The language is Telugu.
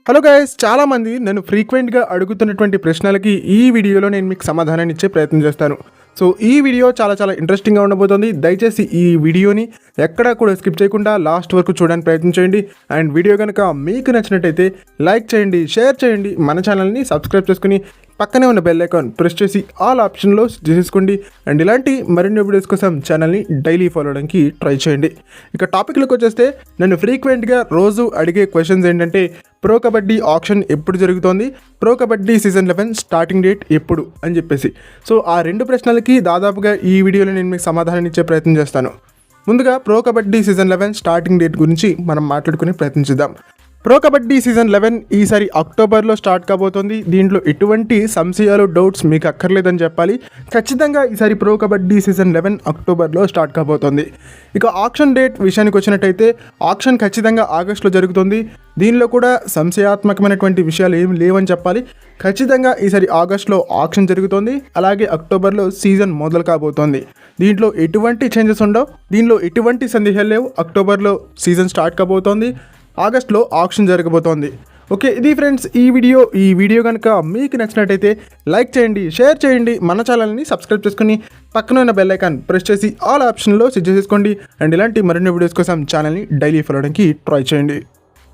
హలో గైస్, చాలామంది నన్ను ఫ్రీక్వెంట్గా అడుగుతున్నటువంటి ప్రశ్నలకి ఈ వీడియోలో నేను మీకు సమాధానాన్ని ఇచ్చే ప్రయత్నం చేస్తాను. సో ఈ వీడియో చాలా ఇంట్రెస్టింగ్గా ఉండబోతుంది. దయచేసి ఈ వీడియోని ఎక్కడా కూడా స్కిప్ చేయకుండా లాస్ట్ వరకు చూడడానికి ప్రయత్నించండి. అండ్ వీడియో కనుక మీకు నచ్చినట్టయితే లైక్ చేయండి, షేర్ చేయండి, మన ఛానల్ని సబ్స్క్రైబ్ చేసుకుని పక్కనే ఉన్న బెల్ ఐకాన్ ప్రెస్ చేసి ఆల్ ఆప్షన్లో చేసుకోండి. అండ్ ఇలాంటి మరిన్ని వీడియోస్ కోసం ఛానల్ని డైలీ ఫాలో అవడానికి ట్రై చేయండి. ఇక టాపిక్లోకి వచ్చేస్తే నన్ను ఫ్రీక్వెంట్గా రోజు అడిగే క్వశ్చన్స్ ఏంటంటే, ప్రో కబడ్డీ ఆక్షన్ ఎప్పుడు జరుగుతోంది, pro kabaddi season 11 starting date ఎప్పుడు అని చెప్పేసి. సో ఆ రెండు ప్రశ్నలకి దాదాపుగా ఈ వీడియోలో నేను మీకు సమాధానం ఇచ్చే ప్రయత్నం చేస్తాను. ముందుగా pro kabaddi season 11 starting date గురించి మనం మాట్లాడుకునే ప్రయత్నించుదాం. ప్రో కబడ్డీ సీజన్ 11 ఈసారి అక్టోబర్లో స్టార్ట్ కాబోతోంది. దీంట్లో ఎటువంటి సంశయాలు, డౌట్స్ మీకు అక్కర్లేదని చెప్పాలి. ఖచ్చితంగా ఈసారి ప్రో కబడ్డీ సీజన్ 11 అక్టోబర్లో స్టార్ట్ కాబోతోంది. ఇక ఆక్షన్ డేట్ విషయానికి వచ్చినట్టయితే ఆక్షన్ ఖచ్చితంగా ఆగస్టులో జరుగుతుంది. దీనిలో కూడా సంశయాత్మకమైనటువంటి విషయాలు ఏమి లేవని చెప్పాలి. ఖచ్చితంగా ఈసారి ఆగస్టులో ఆక్షన్ జరుగుతుంది. అలాగే అక్టోబర్లో సీజన్ మొదలు కాబోతోంది. దీంట్లో ఎటువంటి చేంజెస్ ఉండవు, దీనిలో ఎటువంటి సందేహాలు లేవు. అక్టోబర్లో సీజన్ స్టార్ట్ కాబోతోంది, ఆగస్టులో ఆక్షన్ జరగబోతోంది. ఓకే, ఇది ఫ్రెండ్స్ ఈ వీడియో కనుక మీకు నచ్చినట్టయితే లైక్ చేయండి, షేర్ చేయండి, మన ఛానల్ని సబ్స్క్రైబ్ చేసుకుని పక్కన ఉన్న బెల్ ఐకాన్ ప్రెస్ చేసి ఆల్ ఆప్షన్లో సెట్ చేసుకోండి. అండ్ ఇలాంటి మరిన్ని వీడియోస్ కోసం ఛానల్ని డైలీ ఫాలో అవడానికి ట్రై చేయండి.